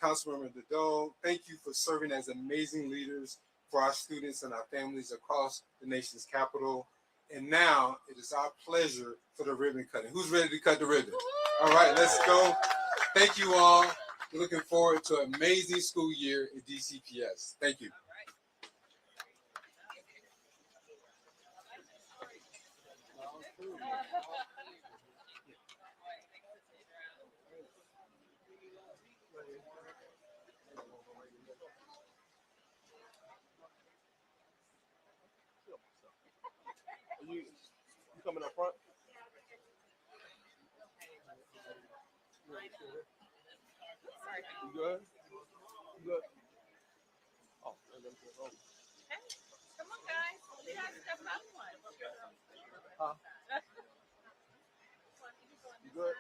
Councilmember Dodon, thank you for serving as amazing leaders for our students and our families across the nation's capital. And now it is our pleasure for the ribbon cutting. Who's ready to cut the ribbon? All right, let's go. Thank you all. We're looking forward to an amazing school year at DCPS. Thank you. You coming up front? You good? You good? Oh, Hey, come on, guys. You guys step up one. huh? You good?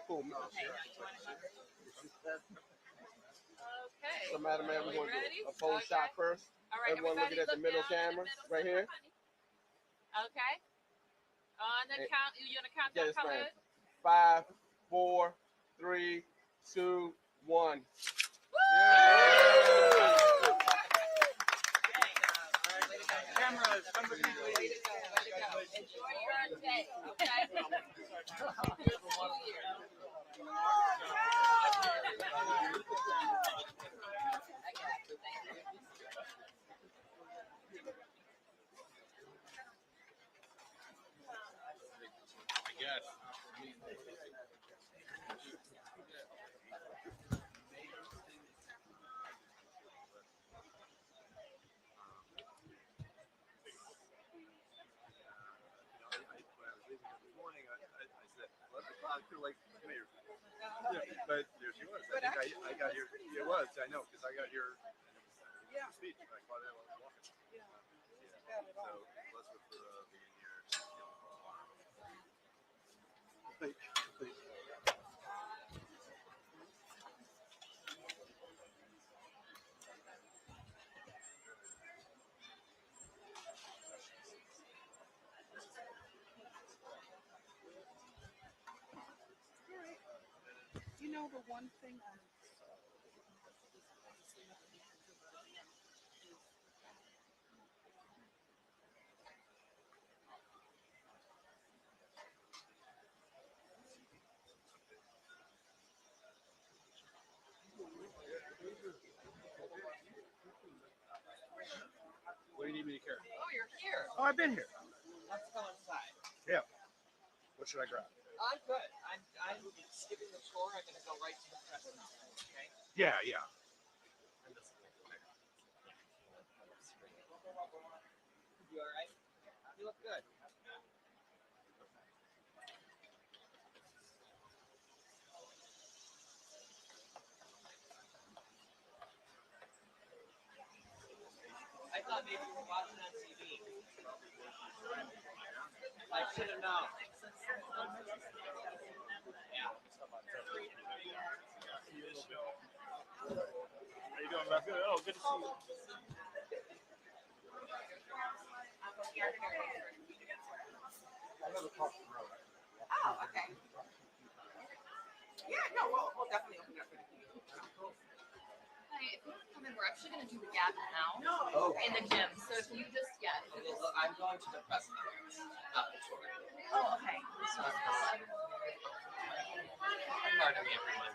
Cool. Okay. So, Madam Mayor, we're going to Ready? do a pose shot first. All right, Everyone looking at the middle camera right here. Okay. On the count, you gonna count down Yes, ma'am. colors? 5, 4, 3, 2, 1. Cameras, somebody way to go. Enjoy your day, okay? But there's yours. I got here. It was. I know because I got here. Yeah. Speech. I caught it while I was walking. Yeah. So bless her for being here. Please. You know, the one thing What do you need me to carry? Oh, you're here. Oh, I've been here. Let's go inside. Yeah. What should I grab? I'm good. I'm skipping the floor. I'm gonna go right to the president. Okay. Yeah. You all right? You look good. I thought maybe you were watching on TV. I should have known. Yeah. How you doing, Beth? Good. Oh, good to see you. Oh, okay. Yeah, no, we'll definitely open it up for the community. Hi, if you want to come in, we're actually going to do the gap now in the gym. So if you just, I'm going to the president, not the tour. Oh, okay. Pardon me, everyone.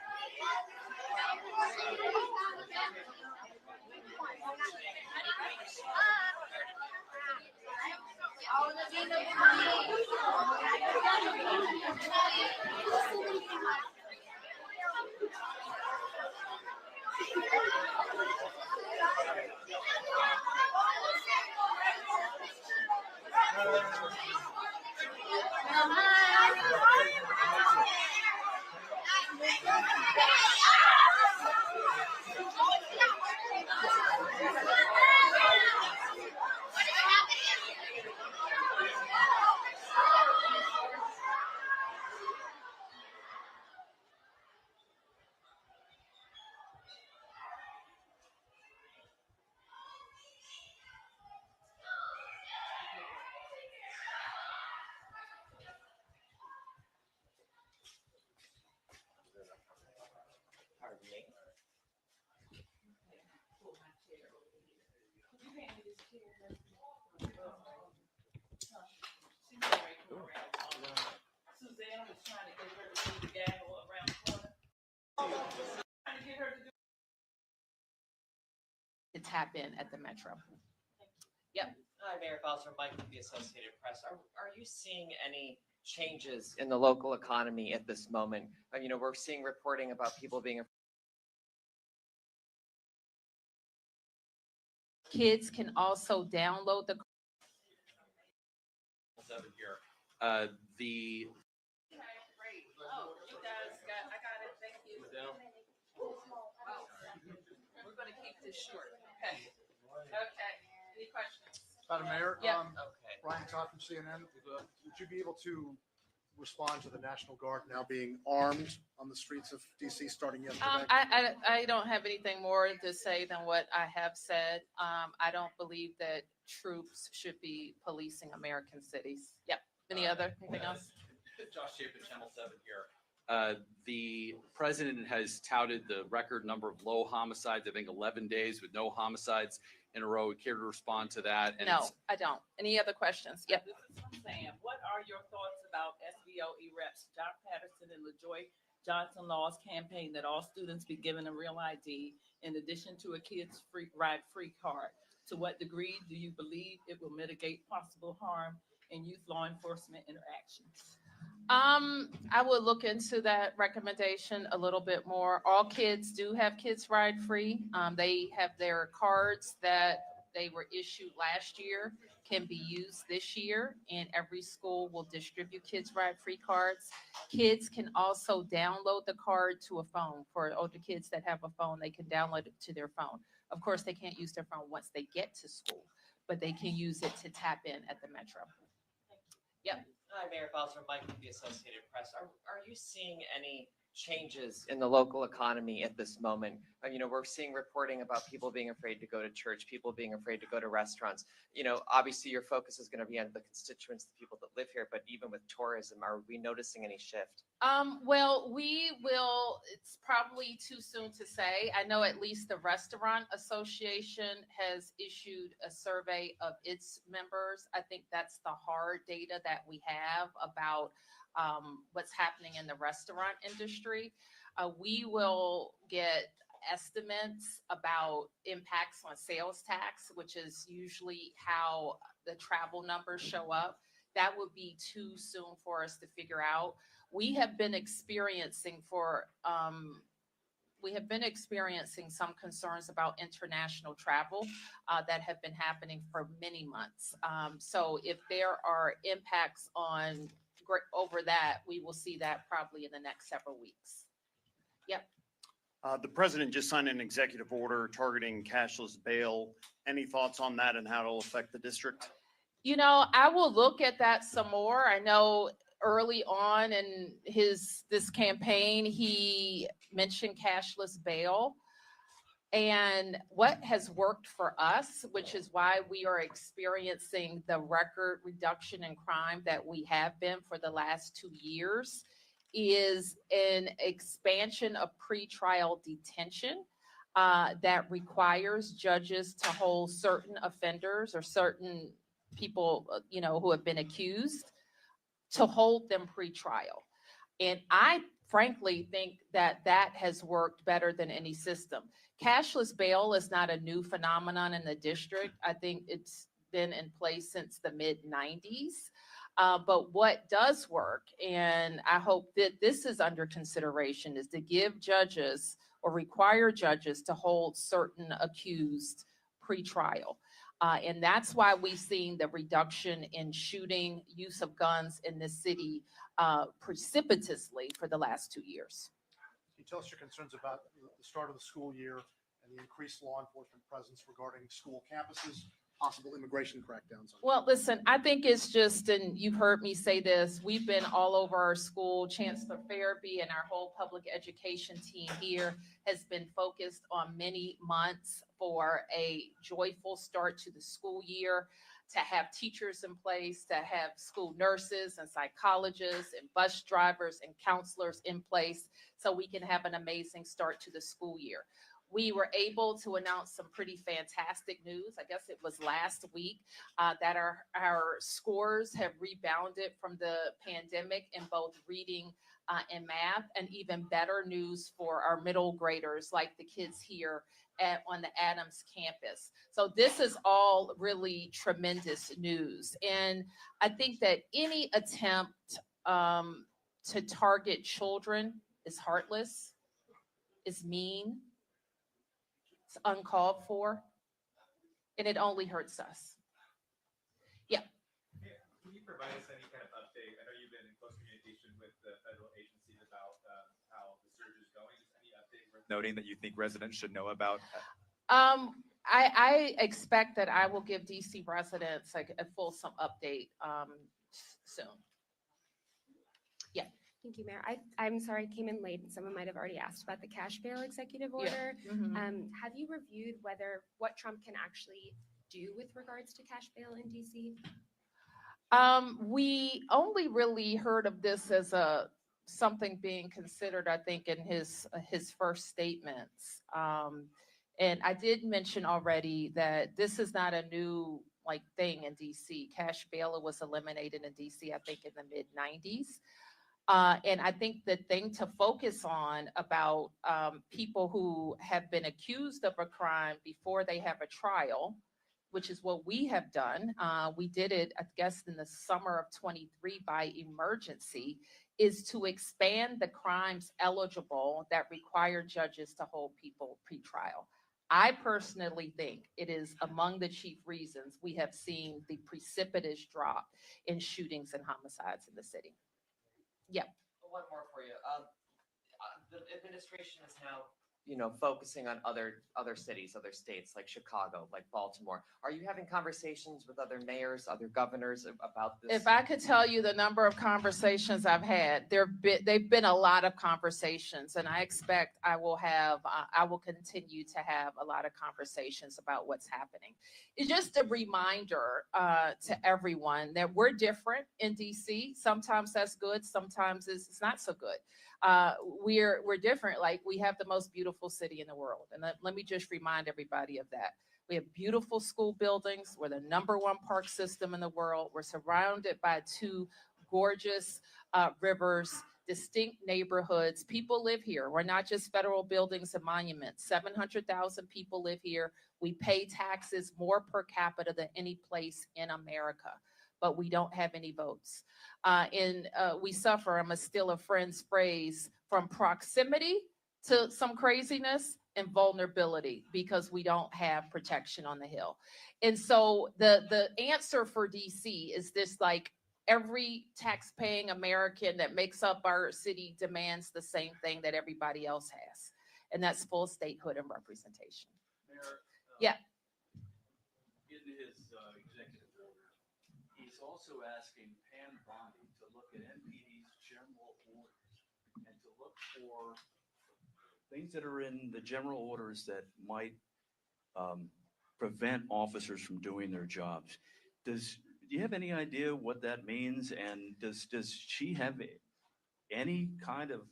Suzanne was trying to get her to do the gaggle around the corner. Trying to get her to do. To tap in at the Metro. Hi, Mayor Bowser, Mike with the Associated Press. Are you seeing any changes in the local economy at this moment? We're seeing reporting about people being Kids can also download the over here. The Great. Oh, you guys got, I got it. Thank you. We're gonna keep this short. Okay. Okay. Any questions? Madam Mayor, Yeah. okay. Ryan Todd from CNN. Would you be able to respond to the National Guard now being armed on the streets of DC starting yesterday? I don't have anything more to say than what I have said. I don't believe that troops should be policing American cities. Yep. Anything else? Josh Chapin, Channel 7 here. The president has touted the record number of low homicides. I think 11 days with no homicides in a row. We care to respond to that. And No, I don't. Any other questions? Yep. This is from Sam. What are your thoughts about SBOE reps John Patterson and LaJoy Johnson Law's campaign that all students be given a real ID in addition to a kids free card? To what degree do you believe it will mitigate possible harm in youth law enforcement interactions? I would look into that recommendation a little bit more. All kids do have Kids Ride Free. They have their cards that they were issued last year can be used this year, and every school will distribute Kids Ride Free cards. Kids can also download the card to a phone. For older kids that have a phone, they can download it to their phone. Of course, they can't use their phone once they get to school, but they can use it to tap in at the Metro. Hi, Mayor Bowser, Mike with the Associated Press. Are you seeing any changes in the local economy at this moment? We're seeing reporting about people being afraid to go to church, people being afraid to go to restaurants. Obviously your focus is going to be on the constituents, the people that live here, but even with tourism, are we noticing any shift? Well, we will, it's probably too soon to say. I know at least the Restaurant Association has issued a survey of its members. I think that's the hard data that we have about what's happening in the restaurant industry. We will get estimates about impacts on sales tax, which is usually how the travel numbers show up. That would be too soon for us to figure out. We have been experiencing some concerns about international travel that have been happening for many months. So if there are impacts over that, we will see that probably in the next several weeks. Yep. The president just signed an executive order targeting cashless bail. Any thoughts on that and how it'll affect the district? I will look at that some more. I know early on in this campaign, he mentioned cashless bail. And what has worked for us, which is why we are experiencing the record reduction in crime that we have been for the last 2 years, is an expansion of pretrial detention that requires judges to hold certain offenders or certain people, who have been accused, to hold them pretrial. And I frankly think that has worked better than any system. Cashless bail is not a new phenomenon in the district. I think it's been in place since the mid-90s. But what does work, and I hope that this is under consideration, is to give judges or require judges to hold certain accused pretrial. And that's why we've seen the reduction in shooting, use of guns in this city precipitously for the last 2 years. Can you tell us your concerns about the start of the school year and the increased law enforcement presence regarding school campuses, possible immigration crackdowns? Well, listen, I think it's just, and you've heard me say this, we've been all over our school. Chancellor Farabee and our whole public education team here has been focused on many months for a joyful start to the school year, to have teachers in place, to have school nurses and psychologists and bus drivers and counselors in place so we can have an amazing start to the school year. we were able to announce some pretty fantastic news. I guess it was last week that our scores have rebounded from the pandemic in both reading and math, and even better news for our middle graders, like the kids here on the Adams campus. So this is all really tremendous news. And I think that any attempt to target children is heartless, is mean, it's uncalled for, and it only hurts us. Can you provide us any kind of update? I know you've been in close communication with the federal agencies about how the surge is going. Just any update worth noting that you think residents should know about? I expect that I will give DC residents like a fulsome update soon. Thank you, Mayor. I'm sorry, I came in late and someone might have already asked about the cash bail executive Yeah. order. Mhm. Have you reviewed what Trump can actually do with regards to cash bail in DC? We only really heard of this as something being considered, I think, in his first statements. And I did mention already that this is not a new thing in DC. Cash bail was eliminated in DC, I think, in the mid-90s. And I think the thing to focus on about people who have been accused of a crime before they have a trial, which is what we have done. We did it, I guess, in the summer of 23 by emergency, is to expand the crimes eligible that require judges to hold people pretrial. I personally think it is among the chief reasons we have seen the precipitous drop in shootings and homicides in the city. Yeah. One more for you. The administration is now, focusing on other cities, other states like Chicago, like Baltimore. Are you having conversations with other mayors, other governors about this? If I could tell you the number of conversations I've had, they've been a lot of conversations, and I expect I will continue to have a lot of conversations about what's happening. It's just a reminder to everyone that we're different in DC. Sometimes that's good, sometimes it's not so good. We're different. Like, we have the most beautiful city in the world, and let me just remind everybody of that. We have beautiful school buildings. We're the #1 park system in the world. We're surrounded by 2 gorgeous rivers, distinct neighborhoods. People live here. We're not just federal buildings and monuments. 700,000 people live here. We pay taxes more per capita than any place in America, but we don't have any votes. We suffer, I'm gonna steal a friend's phrase, from proximity to some craziness and vulnerability because we don't have protection on the Hill. And so the answer for DC is this: like, every tax-paying American that makes up our city demands the same thing that everybody else has, and that's full statehood and representation. Mayor, Yeah. In his executive order, he's also asking Pam Bondi to look at MPD's general orders and to look for things that are in the general orders that might prevent officers from doing their jobs. Do you have any idea what that means? And does she have any kind of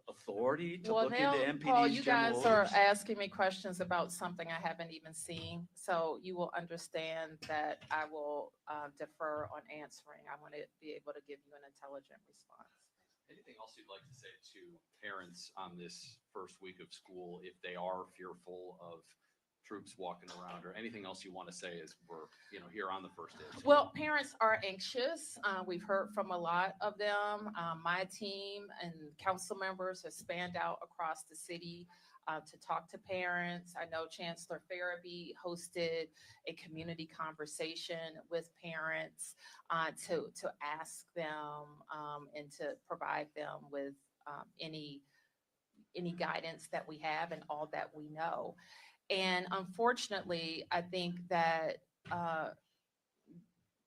authority to look into MPD's Paul, you general guys orders? are asking me questions about something I haven't even seen, so you will understand that I will defer on answering. I want to be able to give you an intelligent response. Anything else you'd like to say to parents on this first week of school if they are fearful of troops walking around, or anything else you want to say as we're here on the first day of school? Well, parents are anxious. We've heard from a lot of them. My team and council members have spanned out across the city to talk to parents. I know Chancellor Farabee hosted a community conversation with parents to ask them and to provide them with any guidance that we have and all that we know. And unfortunately, I think that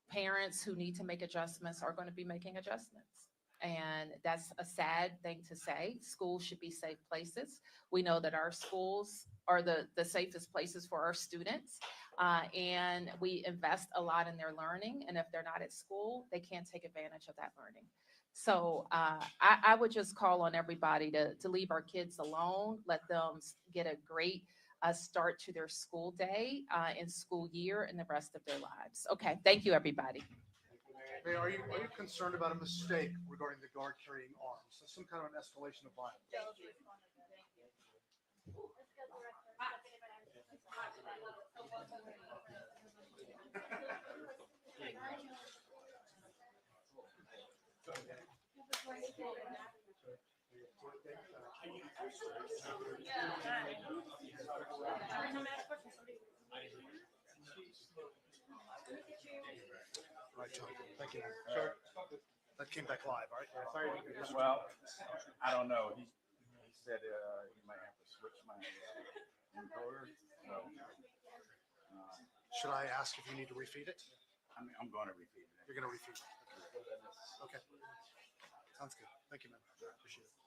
parents who need to make adjustments are going to be making adjustments. And that's a sad thing to say. Schools should be safe places. We know that our schools are the safest places for our students. And we invest a lot in their learning. And if they're not at school, they can't take advantage of that learning. So I would just call on everybody to leave our kids alone, let them get a great start to their school day and school year and the rest of their lives. Okay, thank you, everybody. Mayor, are you concerned about a mistake regarding the guard carrying arms? So some kind of an escalation of violence? Right, John. Thank you. Sure. That came back live, right? Well, I don't know. He said he might have to switch my encoder. So, Should I ask if you need to refeed it? I'm going to repeat it. You're going to refeed it. Okay. Sounds good. Thank you, man. Appreciate it.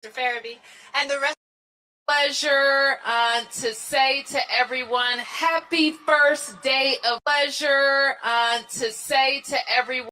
Mr. Farabee, and the rest. Pleasure to say to everyone, happy first day of pleasure to say to everyone.